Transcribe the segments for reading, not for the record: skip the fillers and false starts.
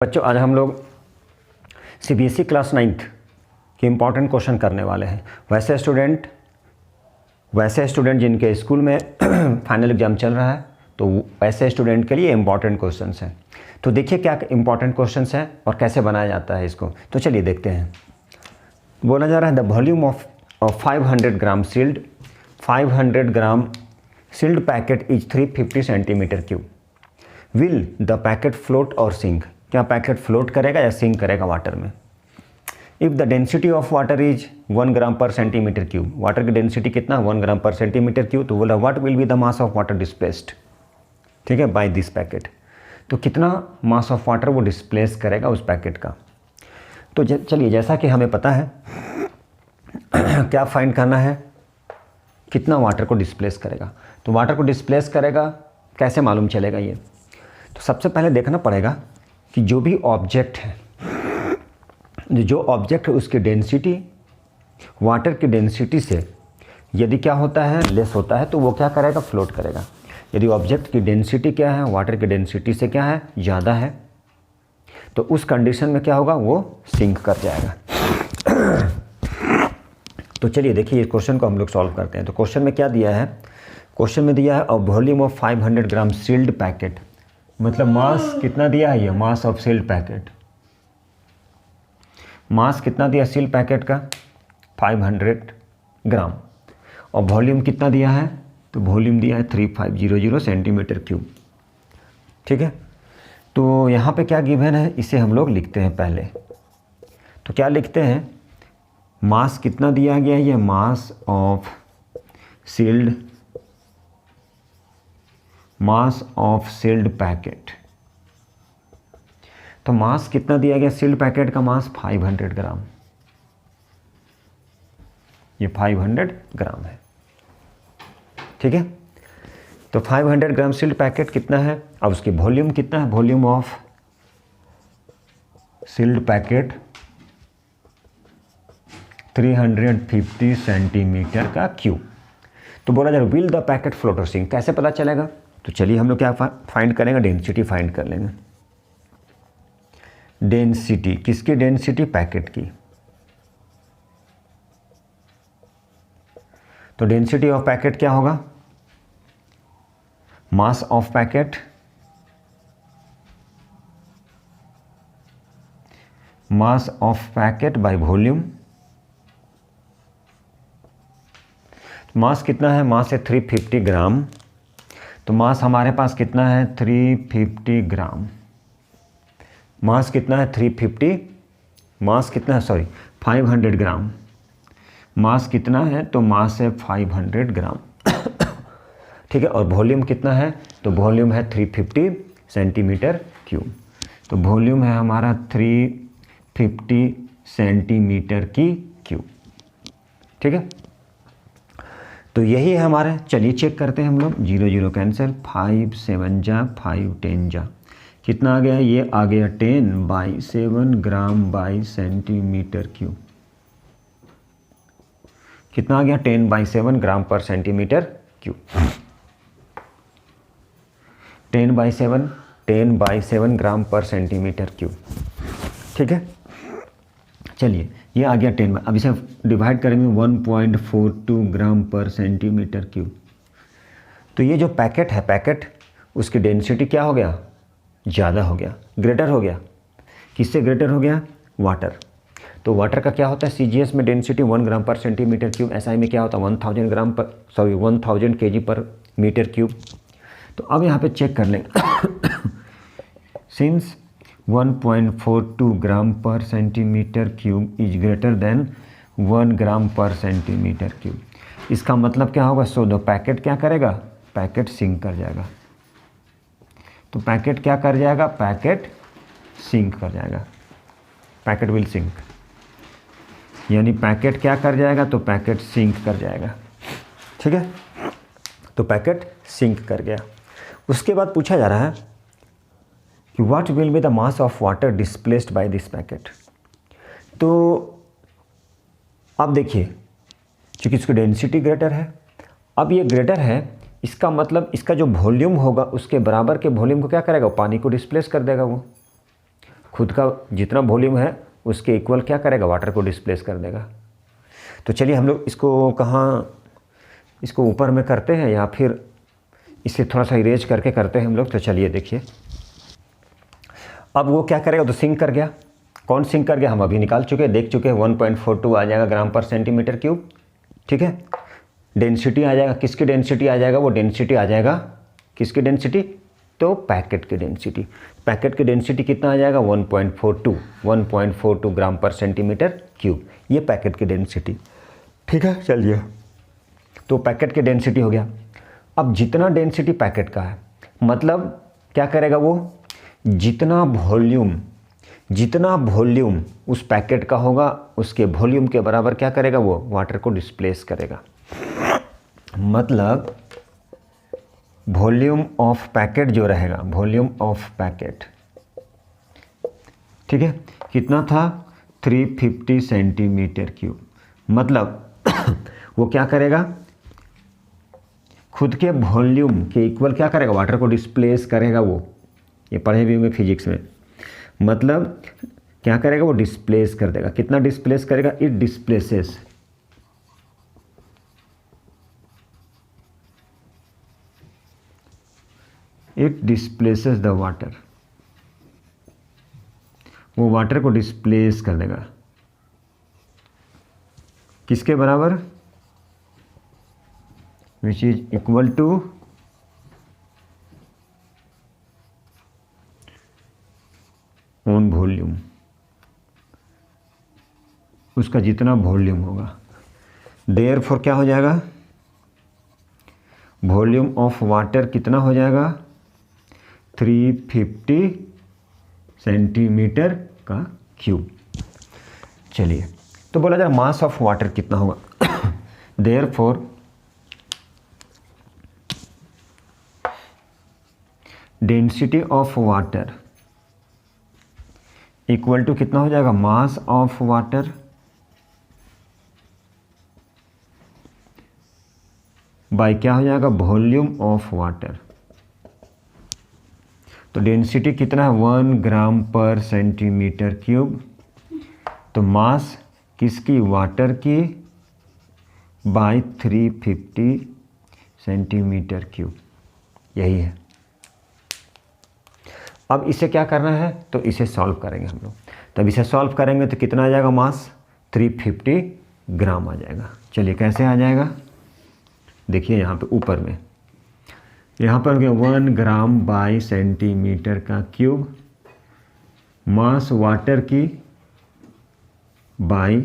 बच्चों आज हम लोग सीबीएसई क्लास 9th के इम्पॉर्टेंट क्वेश्चन करने वाले हैं। वैसे स्टूडेंट जिनके स्कूल में फाइनल एग्ज़ाम चल रहा है तो वैसे स्टूडेंट के लिए इम्पॉर्टेंट क्वेश्चंस हैं। तो देखिए क्या इम्पॉर्टेंट क्वेश्चंस हैं और कैसे बनाया जाता है इसको। तो चलिए देखते हैं। बोला जा रहा है the volume of 500 gram sealed 500 gram sealed packet is 350 centimetre cube. Will the packet float और सिंक। क्या पैकेट फ्लोट करेगा या सिंक करेगा वाटर में। If the density of water is 1 gram per centimetre cube. Water की density कितना 1 gram per centimetre cube. तो बोला what will be the mass of water displaced, ठीक है, बाय दिस पैकेट। तो कितना मास ऑफ वाटर वो डिस्प्लेस करेगा उस पैकेट का। तो चलिए जैसा कि हमें पता है क्या फाइंड करना है, कितना वाटर को डिस्प्लेस करेगा। तो वाटर को डिस्प्लेस करेगा कैसे मालूम चलेगा ये। तो सबसे पहले देखना पड़ेगा कि जो भी ऑब्जेक्ट है, जो ऑब्जेक्ट है उसकी डेंसिटी वाटर की डेंसिटी से यदि क्या होता है लेस होता है तो वो क्या करेगा, फ्लोट करेगा। यदि ऑब्जेक्ट की डेंसिटी क्या है वाटर की डेंसिटी से क्या है ज़्यादा है तो उस कंडीशन में क्या होगा, वो सिंक कर जाएगा। तो चलिए देखिए इस क्वेश्चन को हम लोग सॉल्व करते हैं। तो क्वेश्चन में क्या दिया है, क्वेश्चन में दिया है a volume of 500 gram sealed packet, मतलब मास कितना दिया है, ये mass of sealed packet. Mass कितना दिया सील्ड पैकेट का 500 ग्राम और वॉल्यूम कितना दिया है, तो वॉल्यूम दिया है 3500 सेंटीमीटर क्यूब, ठीक है। तो यहाँ पे क्या गिवन है इसे हम लोग लिखते हैं पहले। तो क्या लिखते हैं, मास कितना दिया गया है, ये मास ऑफ सील्ड पैकेट। तो मास कितना दिया गया सील्ड पैकेट का, मास 500 ग्राम, ये 500 ग्राम है, ठीक है। तो 500 ग्राम सील्ड पैकेट कितना है, अब उसकी वॉल्यूम कितना है, volume of sealed packet 350 centimetre का क्यूब। तो बोला जा रहा विल द पैकेट फ्लोट और सिंक, कैसे पता चलेगा। तो चलिए हम लोग क्या फाइंड करेंगे, डेंसिटी फाइंड कर लेंगे। डेंसिटी किसकी, डेंसिटी पैकेट की। तो डेंसिटी ऑफ पैकेट क्या होगा, mass of packet by volume. Mass कितना है, मास है 350 ग्राम। तो मास हमारे पास कितना है 350 ग्राम। मास कितना है 350, मास कितना है 500 ग्राम। मास कितना है, तो मास है 500 ग्राम, ठीक है। और वॉल्यूम कितना है, तो वॉल्यूम है 350 सेंटीमीटर क्यूब। तो वॉल्यूम है हमारा 350 सेंटीमीटर की क्यूब, ठीक है। तो यही है हमारा, चलिए चेक करते हैं हम लोग। 0 0 कैंसिल, 5 7 जा 5 10 जा, कितना आ गया, ये आ गया 10/7 ग्राम बाई सेंटीमीटर क्यूब। कितना आ गया 10/7 ग्राम पर सेंटीमीटर क्यूब। 10/7 ग्राम पर सेंटीमीटर क्यूब, ठीक है। चलिए ये आ गया 10। अब इसे डिवाइड करेंगे 1.42 ग्राम पर सेंटीमीटर क्यूब। तो ये जो पैकेट है, पैकेट उसकी डेंसिटी क्या हो गया, ज़्यादा हो गया, ग्रेटर हो गया। किससे ग्रेटर हो गया, वाटर। तो वाटर का क्या होता है CGS में density 1 gram per centimetre cube, SI में क्या होता है 1000 kg पर मीटर क्यूब। तो अब यहाँ पे चेक कर लेंगे since 1.42 gram per centimetre cube is greater than 1 gram per centimetre cube, इसका मतलब क्या होगा, सो द पैकेट क्या करेगा, पैकेट सिंक कर जाएगा। तो पैकेट क्या कर जाएगा, पैकेट सिंक कर जाएगा, पैकेट विल सिंक, यानी पैकेट क्या कर जाएगा, तो पैकेट सिंक कर जाएगा, ठीक है। तो पैकेट सिंक कर गया। उसके बाद पूछा जा रहा है कि what will be the mass of water displaced by this packet. तो अब देखिए क्योंकि इसकी डेंसिटी ग्रेटर है, अब ये ग्रेटर है इसका मतलब इसका जो वॉल्यूम होगा उसके बराबर के वॉल्यूम को क्या करेगा, पानी को डिस्प्लेस कर देगा वो। खुद का जितना वॉल्यूम है उसके इक्वल क्या करेगा, वाटर को डिस्प्लेस कर देगा। तो चलिए हम लोग इसको कहाँ, इसको ऊपर में करते हैं या फिर इसे थोड़ा सा इरेज करके करते हैं हम लोग। तो चलिए देखिए, अब वो क्या करेगा, तो सिंक कर गया। कौन सिंक कर गया, हम अभी निकाल चुके हैं, देख चुके हैं। 1.42 आ जाएगा ग्राम पर सेंटीमीटर क्यूब, ठीक है। डेंसिटी आ जाएगा, किसकी डेंसिटी आ जाएगा, वो डेंसिटी आ जाएगा, किसकी डेंसिटी, तो पैकेट की डेंसिटी। पैकेट की डेंसिटी कितना आ जाएगा, 1.42 ग्राम पर सेंटीमीटर क्यूब, ये पैकेट की डेंसिटी, ठीक है। चलिए, तो पैकेट की डेंसिटी हो गया। अब जितना डेंसिटी पैकेट का है, मतलब क्या करेगा वो, जितना वॉल्यूम उस पैकेट का होगा उसके वॉल्यूम के बराबर क्या करेगा, वो वाटर को डिस्प्लेस करेगा। मतलब वॉल्यूम ऑफ पैकेट जो रहेगा, वॉल्यूम ऑफ पैकेट, ठीक है, कितना था, 350 सेंटीमीटर क्यूब। मतलब वो क्या करेगा, खुद के वॉल्यूम के इक्वल क्या करेगा, वाटर को डिस्प्लेस करेगा। वो ये पढ़े भी होंगे फिजिक्स में। मतलब क्या करेगा, वो डिस्प्लेस कर देगा। कितना डिस्प्लेस करेगा, it displaces, it displaces the water, वो वाटर को डिस्प्लेस कर देगा। किसके बराबर, which is equal to on volume, उसका जितना वॉल्यूम होगा। देयरफॉर क्या हो जाएगा, वॉल्यूम ऑफ वाटर कितना हो जाएगा, 350 सेंटीमीटर का क्यूब। चलिए, तो बोला जाए मास ऑफ वाटर कितना होगा। Therefore density of water equal to कितना हो जाएगा, मास ऑफ वाटर बाय क्या हो जाएगा, वॉल्यूम ऑफ वाटर। तो डेंसिटी कितना है, 1 ग्राम पर सेंटीमीटर क्यूब। तो मास किसकी, वाटर की, बाय 350 सेंटीमीटर क्यूब, यही है। अब इसे क्या करना है, तो इसे सॉल्व करेंगे हम लोग। तब इसे सॉल्व करेंगे तो कितना आ जाएगा, मास 350 ग्राम आ जाएगा। चलिए कैसे आ जाएगा, देखिए यहाँ पे ऊपर में, यहाँ पर 1 ग्राम बाई सेंटीमीटर का क्यूब, मास वाटर की बाई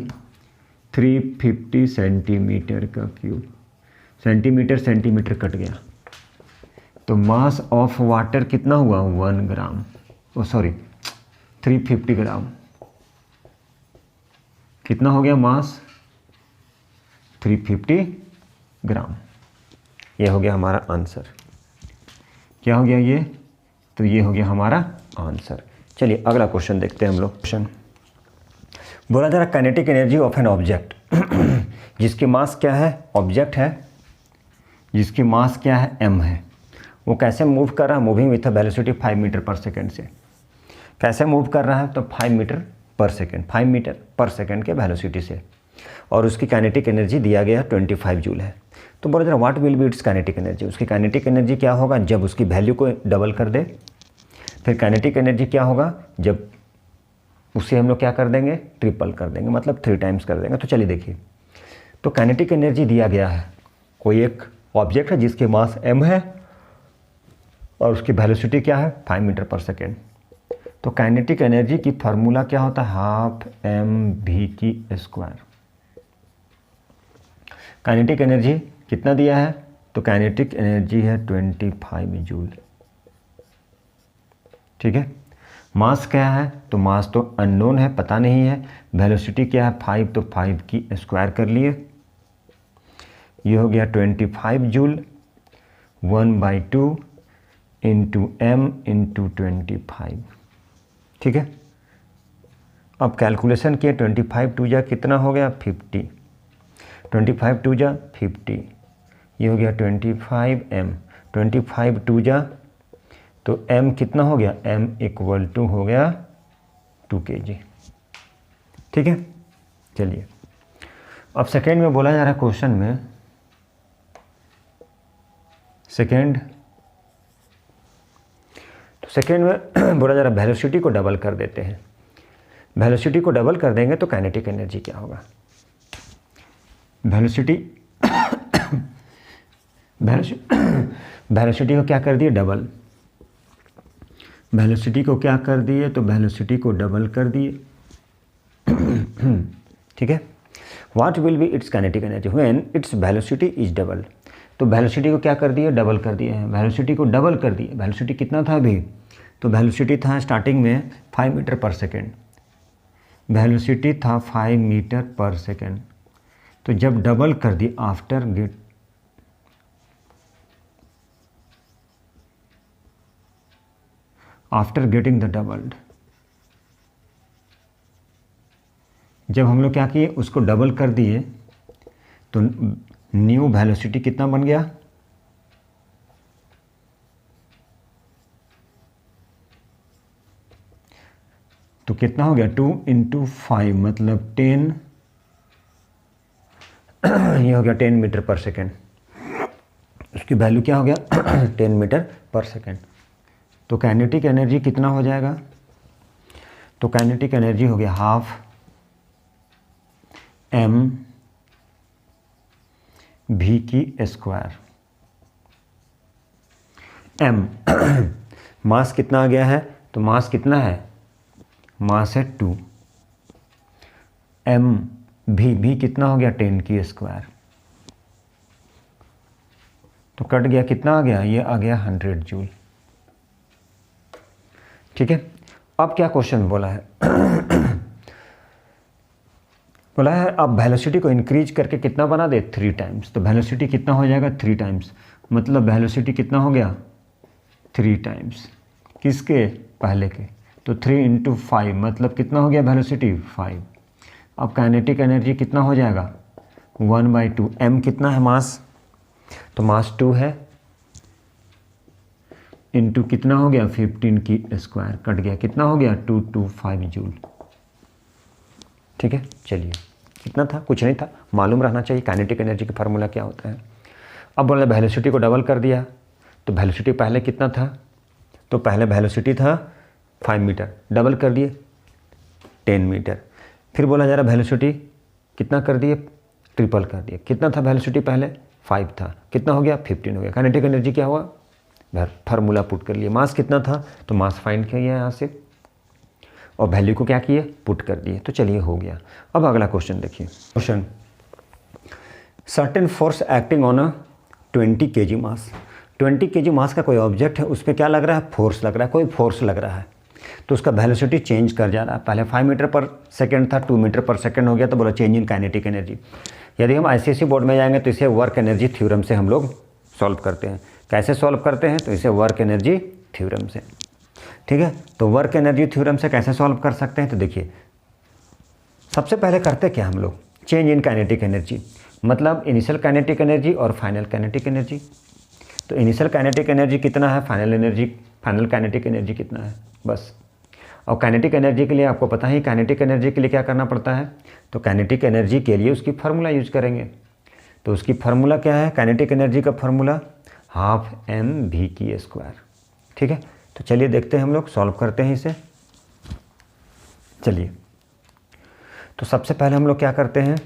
350 सेंटीमीटर का क्यूब। सेंटीमीटर कट गया, तो मास ऑफ वाटर कितना हुआ, 1 ग्राम, 350 ग्राम। कितना हो गया मास, 350 ग्राम। ये हो गया हमारा आंसर। क्या हो गया ये, तो ये हो गया हमारा आंसर। चलिए अगला क्वेश्चन देखते हैं हम लोग। क्वेश्चन बोला जा रहा, kinetic energy of an object जिसकी मास क्या है, ऑब्जेक्ट है जिसकी मास क्या है, m है, वो कैसे मूव कर रहा है, moving with a velocity 5 metre per second से। कैसे मूव कर रहा है, तो 5 metre per second, 5 metre per second के वेलोसिटी से, और उसकी काइनेटिक एनर्जी दिया गया 25 जूल है। तो बोला जरा what will B it's kinetic energy, उसकी काइनेटिक एनर्जी क्या होगा जब उसकी वैल्यू को डबल कर दे। फिर काइनेटिक एनर्जी क्या होगा जब उसे हम लोग क्या कर देंगे, ट्रिपल कर देंगे, मतलब 3 टाइम्स कर देंगे। तो चलिए देखिए, तो काइनेटिक एनर्जी दिया गया है, कोई एक ऑब्जेक्ट है जिसके मास m है और उसकी वेलोसिटी क्या है, 5 मीटर पर सेकेंड। तो काइनेटिक एनर्जी की फार्मूला क्या होता है, हाफ mv²। काइनेटिक एनर्जी कितना दिया है, तो काइनेटिक एनर्जी है 25 जूल, ठीक है। मास क्या है, तो मास तो अननोन है, पता नहीं है। वेलोसिटी क्या है 5, तो 5 की स्क्वायर कर लिए, ये हो गया 25 जूल, 1/2 इंटू m इंटू 25, ठीक है। अब कैलकुलेशन किए, 25 2 जा कितना हो गया 50, 25 2 जा 50, ये हो गया 25m, 25 2 जा तो m कितना हो गया, m इक्वल टू हो गया 2 kg। ठीक है, चलिए अब सेकेंड में बोला जा रहा है क्वेश्चन में, सेकेंड में बोला जा रहा है वेलोसिटी को डबल कर देते हैं। वेलोसिटी को डबल कर देंगे तो काइनेटिक एनर्जी क्या होगा? वेलोसिटी वेलोसिटी को क्या कर दिए? डबल। वेलोसिटी को क्या कर दिए? तो वेलोसिटी को डबल कर दिए। ठीक है, what will B it's kinetic energy when its velocity is double? तो वेलोसिटी को क्या कर दिए? डबल कर दिए हैं। वेलोसिटी को डबल कर दिए। वेलोसिटी कितना था अभी? तो वेलोसिटी था स्टार्टिंग में 5 मीटर पर सेकेंड। वेलोसिटी था 5 मीटर पर सेकेंड। तो जब डबल कर दिए आफ्टर गेटिंग द डबल्ड, जब हम लोग क्या किए? उसको डबल कर दिए तो न्यू वेलोसिटी कितना बन गया? तो कितना हो गया? 2 × 5 मतलब 10, ये हो गया 10 मीटर पर सेकेंड। उसकी वैल्यू क्या हो गया? 10 मीटर पर सेकेंड। तो काइनेटिक एनर्जी कितना हो जाएगा? तो काइनेटिक एनर्जी हो गया हाफ mv²। m मास कितना आ गया है? तो मास कितना है? मास है 2। v कितना हो गया? 10² तो कट गया, कितना आ गया? ये आ गया 100 जूल। ठीक है, अब क्या क्वेश्चन बोला है? बोला है अब वेलोसिटी को इंक्रीज करके कितना बना दे? 3 टाइम्स। तो वेलोसिटी कितना हो जाएगा? 3 टाइम्स। मतलब वेलोसिटी कितना हो गया? 3 टाइम्स। किसके? पहले के। तो 3 × 5 मतलब कितना हो गया वेलोसिटी? 5। अब काइनेटिक एनर्जी कितना हो जाएगा? 1/2। m कितना है? मास, तो मास 2 है, इंटू कितना हो गया? 15² कट गया, कितना हो गया? 225 जूल। ठीक है, चलिए कितना था? कुछ नहीं था, मालूम रहना चाहिए काइनेटिक एनर्जी का फार्मूला क्या होता है। अब बोला वेलोसिटी को डबल कर दिया, तो वेलोसिटी पहले कितना था? तो पहले वेलोसिटी था 5 मीटर, डबल कर दिए 10 मीटर। फिर बोला जा रहा वेलोसिटी कितना कर दिए? ट्रिपल कर दिए। कितना था वेलोसिटी पहले? 5 था, कितना हो गया? 15 हो गया। काइनेटिक एनर्जी क्या हुआ? फार्मूला पुट कर लिए। मास कितना था? तो मास फाइंड किया यहाँ से और वैल्यू को क्या किए? पुट कर दिए। तो चलिए हो गया। अब अगला क्वेश्चन देखिए। Question, certain force acting on a 20 kg mass. 20 kg मास का कोई ऑब्जेक्ट है, उस पर क्या लग रहा है? फोर्स लग रहा है, कोई फोर्स लग रहा है। तो उसका वेलोसिटी चेंज कर जा रहा है। पहले 5 मीटर पर सेकेंड था, 2 मीटर पर सेकेंड हो गया, तो बोला चेंज इन काइनेटिक एनर्जी। यदि हम ICSE बोर्ड में जाएंगे तो इसे वर्क एनर्जी थ्योरम से हम लोग सॉल्व करते हैं। कैसे सॉल्व करते हैं? तो इसे वर्क एनर्जी थ्योरम से। ठीक है, तो वर्क एनर्जी थ्योरम से कैसे सॉल्व कर सकते हैं? तो देखिए, सबसे पहले करते क्या हम लोग? चेंज इन काइनेटिक एनर्जी, मतलब इनिशियल काइनेटिक एनर्जी और फाइनल काइनेटिक एनर्जी। तो इनिशियल काइनेटिक एनर्जी कितना है, फाइनल काइनेटिक एनर्जी कितना है, बस। और काइनेटिक एनर्जी के लिए आपको पता ही, काइनेटिक एनर्जी के लिए क्या करना पड़ता है? तो काइनेटिक एनर्जी के लिए उसकी फार्मूला यूज करेंगे। तो उसकी फार्मूला क्या है? काइनेटिक एनर्जी का फार्मूला 12 mv²। ठीक है, तो चलिए देखते हैं, हम लोग सॉल्व करते हैं इसे। चलिए, तो सबसे पहले हम लोग क्या करते हैं?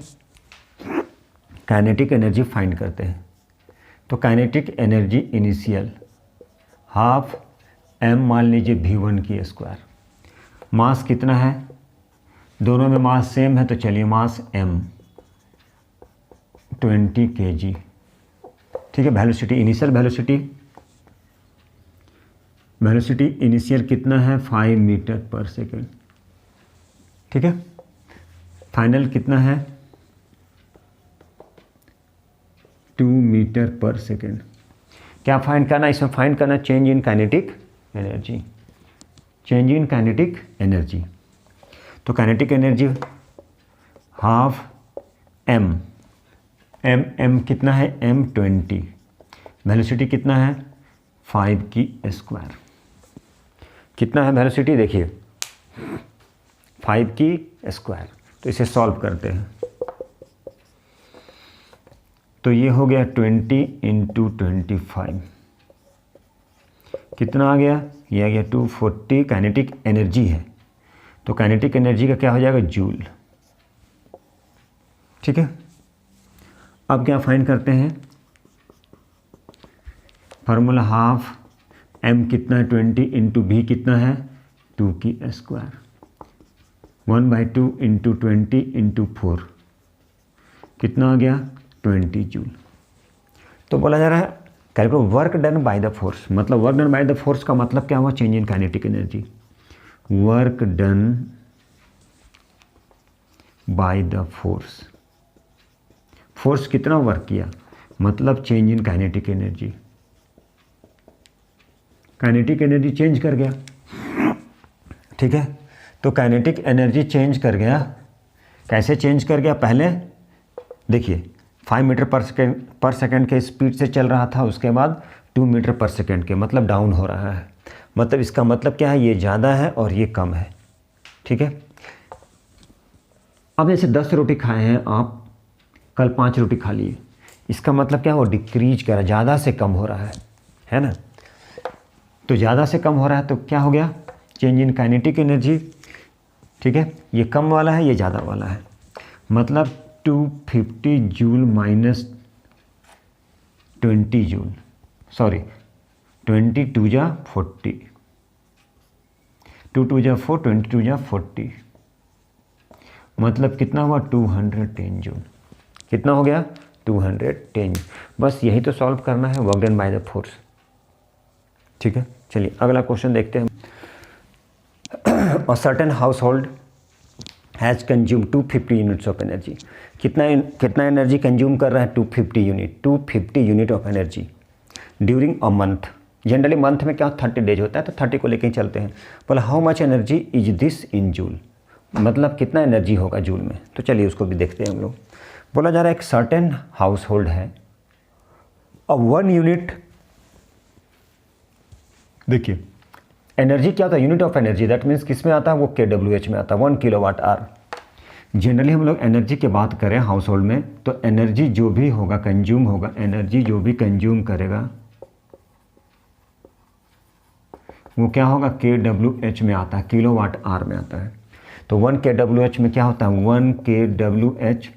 काइनेटिक एनर्जी फाइंड करते हैं। तो काइनेटिक एनर्जी इनिशियल 12 m मान लीजिए v²। मास कितना है? दोनों में मास सेम है, तो चलिए मास m 20 kg। ठीक है, वेलोसिटी इनिशियल वेलोसिटी इनिशियल कितना है? 5 मीटर पर सेकेंड। ठीक है, फाइनल कितना है? 2 मीटर पर सेकेंड। क्या फाइंड करना? इसमें फाइंड करना change in kinetic energy. Change in kinetic energy, तो काइनेटिक एनर्जी 12 m कितना है? m 20। वेलोसिटी कितना है? 5² कितना है वेलोसिटी? देखिए 5 की स्क्वायर। तो इसे सॉल्व करते हैं। तो ये हो गया 20 × 25, कितना आ गया? ये आ गया 240 काइनेटिक एनर्जी है। तो काइनेटिक एनर्जी का क्या हो जाएगा? जूल। ठीक है, अब क्या फाइंड करते हैं? फार्मूला हाफ m कितना है? 20 × v कितना है? 2 की स्क्वायर, 1/2 × 20 × 4 कितना आ गया? 20 जूल। तो बोला जा रहा है calculate work done by the force. मतलब work done by the force का मतलब क्या हुआ? Change in kinetic energy. Work done by the force, force कितना वर्क किया, मतलब change in kinetic energy. Kinetic energy change कर गया। ठीक है, तो काइनेटिक एनर्जी चेंज कर गया। कैसे चेंज कर गया? पहले देखिए 5 मीटर पर सेकेंड के स्पीड से चल रहा था, उसके बाद 2 मीटर पर सेकेंड के, मतलब डाउन हो रहा है। मतलब इसका मतलब क्या है? ये ज़्यादा है और ये कम है। ठीक है, अब जैसे 10 रोटी खाए हैं आप, कल 5 रोटी खा लिए, इसका मतलब क्या? वो डिक्रीज कर रहा है, ज़्यादा से कम हो रहा है ना। तो ज़्यादा से कम हो रहा है तो क्या हो गया? Change in kinetic energy. ठीक है, ये कम वाला है, ये ज़्यादा वाला है, मतलब 250 जूल माइनस 20 जूल, सॉरी 20 2 जा 40, 2 2 जा 4, 22 जा 40, मतलब कितना हुआ? 210 जूल। कितना हो गया? 210। बस यही तो सॉल्व करना है, work done by the force. ठीक है, चलिए अगला क्वेश्चन देखते हैं। A certain house hold has consume 250 units of energy. कितना एनर्जी कंज्यूम कर रहा है? 250 unit of energy during a month. Generally month में क्या 30 डेज होता है, तो 30 को लेके ही चलते हैं। बोला how much energy is this in joule, मतलब कितना एनर्जी होगा जूल में। तो चलिए उसको भी देखते हैं हम लोग। बोला जा रहा है एक सर्टेन हाउस होल्ड है, अब 1 यूनिट, देखिए एनर्जी क्या होता है? Unit of energy, that means किस में आता है? वो KWH में आता है, 1 किलोवाट आवर। जनरली हम लोग एनर्जी की बात करें हाउस होल्ड में, तो एनर्जी जो भी होगा कंज्यूम होगा, एनर्जी जो भी कंज्यूम करेगा वो क्या होगा? KWH में आता है, किलोवाट आवर में आता है। तो 1 KWH में क्या होता है? 1 KWH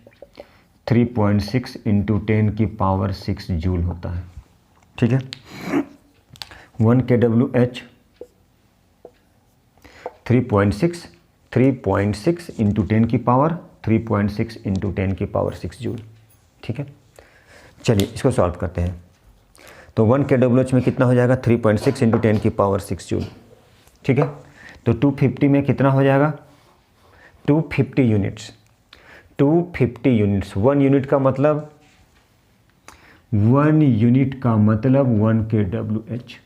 3.6 × 10⁻6 जूल होता है। ठीक है, 1 KWH 3.6 × 10⁻3.6 × 10⁻6 जूल। ठीक है, चलिए इसको सॉल्व करते हैं। तो 1 KWH में कितना हो जाएगा? 3.6 × 10⁻6 जूल। ठीक है, तो 250 में कितना हो जाएगा? 250 यूनिट्स। 250 यूनिट्स, 1 यूनिट का मतलब 1 KWH,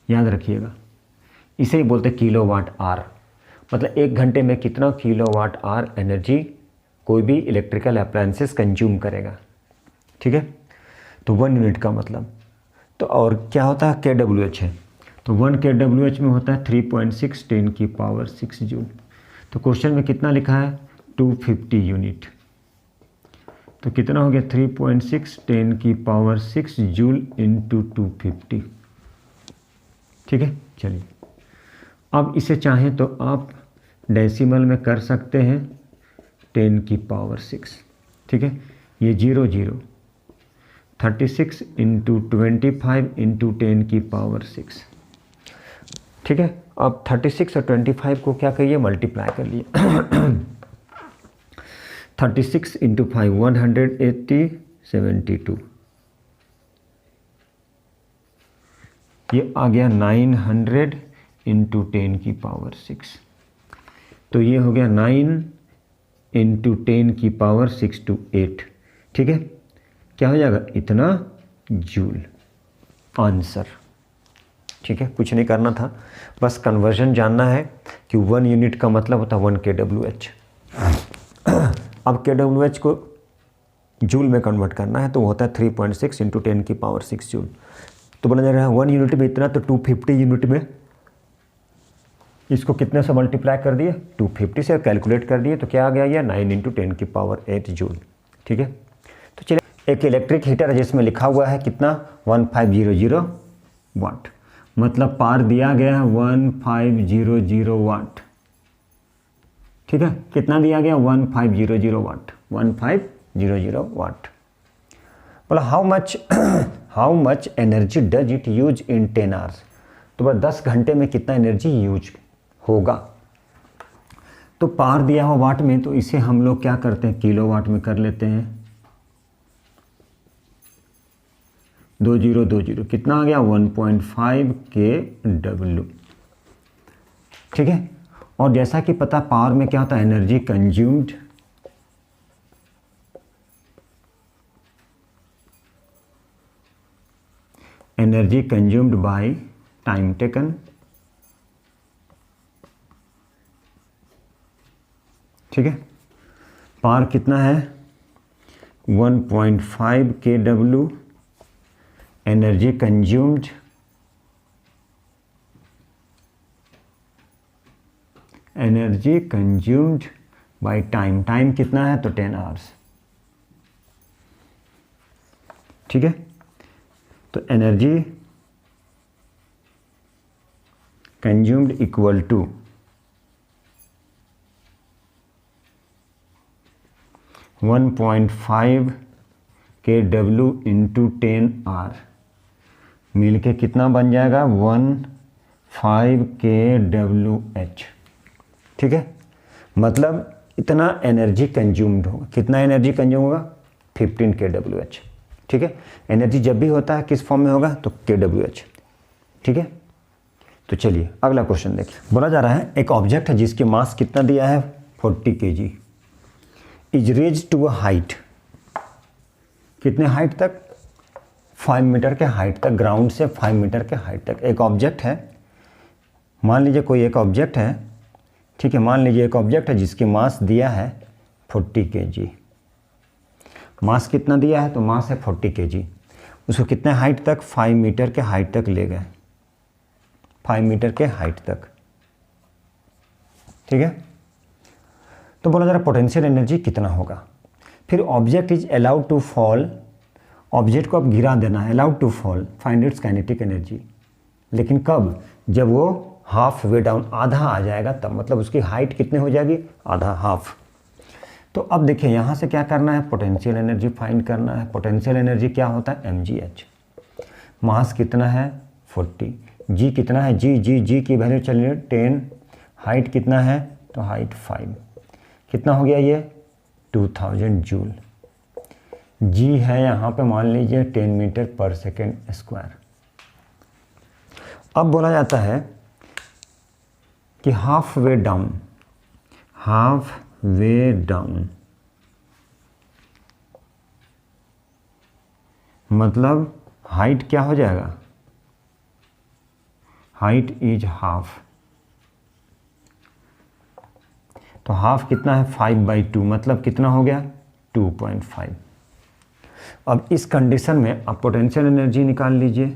याद रखिएगा। इसे ही बोलते हैं किलोवाट आवर। मतलब 1 घंटे में कितना किलोवाट आवर एनर्जी कोई भी इलेक्ट्रिकल अप्लायंसेस कंज्यूम करेगा। ठीक है, तो 1 यूनिट का मतलब। तो और क्या होता है? KWH है, तो 1 KWH में होता है 3.6 10⁻6 जूल। तो क्वेश्चन में कितना लिखा है? 250 यूनिट। तो कितना हो गया? 3.6 10⁻6 जूल इंटू 250। ठीक है, चलिए अब इसे चाहें तो आप डेसिमल में कर सकते हैं, 10⁻6। ठीक है, ये 0 0, 36 × 25 × 10⁻6। ठीक है, अब 36 और 25 को क्या करिए? मल्टीप्लाई कर लिए। 36 × 5 180, 72, ये आ गया 900 × 10⁻6। तो ये हो गया 9 × 10⁻6 to 8। ठीक है, क्या हो जाएगा? इतना जूल आंसर। ठीक है, कुछ नहीं करना था, बस कन्वर्जन जानना है कि 1 यूनिट का मतलब होता है 1 KWH। अब KWH को जूल में कन्वर्ट करना है तो वो होता है 3.6 × 10⁻6 जूल। तो बोला जा रहा है 1 यूनिट में इतना, तो 250 यूनिट में इसको कितने से मल्टीप्लाई कर दिए, 250 से कैलकुलेट कर दिए, तो क्या आ गया ये 9 × 10⁸ जूल। ठीक है, तो चलिए एक इलेक्ट्रिक हीटर है जिसमें लिखा हुआ है कितना 1500 वाट, मतलब पार दिया गया है 1500 वाट। ठीक है, कितना दिया गया 1500 वाट, 1500 वाट। बोला how much energy does it use in 10 hours, तो बस 10 घंटे में कितना एनर्जी यूज होगा। तो पार दिया हुआ वाट में, तो इसे हम लोग क्या करते हैं किलोवाट में कर लेते हैं। 2020 कितना आ गया 1.5 kW। ठीक है, और जैसा कि पता पावर में क्या होता है energy consumed, energy consumed by time taken. ठीक है, पावर कितना है 1.5 kW, energy consumed by time, time कितना है तो 10 आवर्स। ठीक है, तो energy consumed equal to 1.5 kW into 10 hour, मिल के कितना बन जाएगा 15 kWh। ठीक है, मतलब इतना एनर्जी कंज्यूम्ड होगा, कितना एनर्जी कंज्यूम होगा 15 kWh। ठीक है, एनर्जी जब भी होता है किस फॉर्म में होगा तो kWh। ठीक है, तो चलिए अगला क्वेश्चन देखिए। बोला जा रहा है एक ऑब्जेक्ट है जिसकी मास कितना दिया है 40 kg, is raised to a height, कितने हाइट तक 5 मीटर के हाइट तक, ग्राउंड से 5 मीटर के हाइट तक। एक ऑब्जेक्ट है, मान लीजिए कोई एक ऑब्जेक्ट है। ठीक है, मान लीजिए एक ऑब्जेक्ट है जिसकी मास दिया है 40 kg, मास कितना दिया है तो मास है 40 kg, उसको कितने हाइट तक 5 मीटर के हाइट तक ले गए, 5 मीटर के हाइट तक। ठीक है, तो बोला जा रहा पोटेंशियल एनर्जी कितना होगा। फिर object is allowed to fall, object को अब गिरा देना है, allowed to fall, find its kinetic energy. लेकिन कब, जब वो हाफ वे डाउन, आधा आ जाएगा तब, मतलब उसकी हाइट कितने हो जाएगी आधा, हाफ। तो अब देखिए यहाँ से क्या करना है पोटेंशियल एनर्जी फाइंड करना है। पोटेंशियल एनर्जी क्या होता है mgh, मास कितना है 40, जी कितना है जी की वैल्यू चलिए 10, हाइट कितना है तो हाइट 5, कितना हो गया ये 2000 जूल। जी है यहाँ पे मान लीजिए 10 मीटर पर सेकेंड स्क्वायर। अब बोला जाता है कि हाफ वे डाउन मतलब हाइट क्या हो जाएगा, हाइट इज हाफ, तो हाफ कितना है 5/2, मतलब कितना हो गया 2.5। अब इस कंडीशन में आप पोटेंशियल एनर्जी निकाल लीजिए,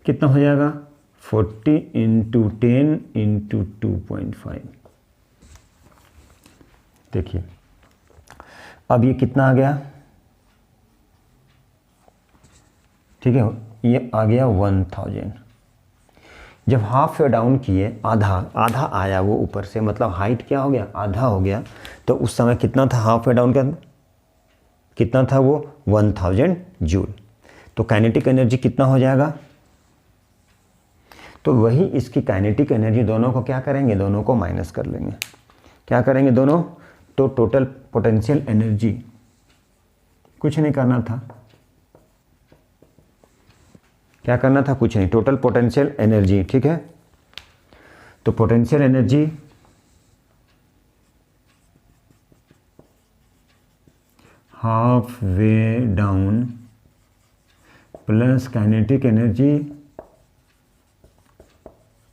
कितना हो जाएगा 40 × 10 × 2.5। देखिए अब ये कितना आ गया, ठीक है, ये आ गया 1000। जब हाफ वे डाउन किए, आधा आया वो ऊपर से, मतलब हाइट क्या हो गया आधा हो गया, तो उस समय कितना था हाफ वे डाउन का, कितना था वो 1000 जूल। तो काइनेटिक एनर्जी कितना हो जाएगा, तो वही इसकी काइनेटिक एनर्जी, दोनों को क्या करेंगे, दोनों को माइनस कर लेंगे। क्या करेंगे दोनों, तो टोटल पोटेंशियल एनर्जी, कुछ नहीं करना था, क्या करना था, कुछ नहीं, टोटल पोटेंशियल एनर्जी। ठीक है, तो potential energy half way down plus kinetic energy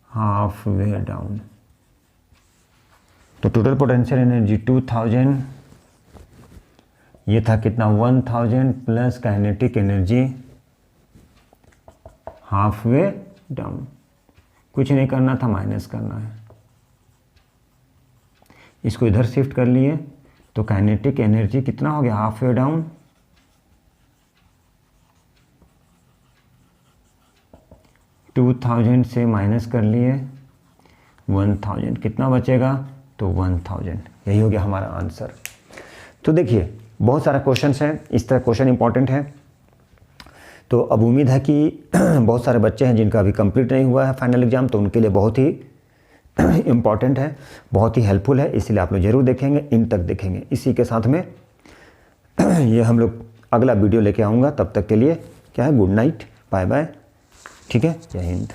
half way down, तो टोटल पोटेंशियल एनर्जी 2000, ये था कितना 1000 plus kinetic energy half way down, कुछ नहीं करना था, माइनस करना है। इसको इधर शिफ्ट कर लिए तो काइनेटिक एनर्जी कितना हो गया, हाफ वे डाउन। टू 2000 से माइनस कर लिए 1000, कितना बचेगा, तो 1000। यही हो गया हमारा आंसर। तो देखिए बहुत सारा क्वेश्चन है, इस तरह क्वेश्चन इंपॉर्टेंट है। तो अब उम्मीद है कि बहुत सारे बच्चे हैं जिनका अभी कंप्लीट नहीं हुआ है फाइनल एग्ज़ाम, तो उनके लिए बहुत ही इम्पॉर्टेंट है, बहुत ही हेल्पफुल है, इसलिए आप लोग ज़रूर देखेंगे, इन तक देखेंगे। इसी के साथ में ये हम लोग अगला वीडियो लेके आऊँगा, तब तक के लिए क्या है, गुड नाइट, बाय बाय, ठीक है, जय हिंद।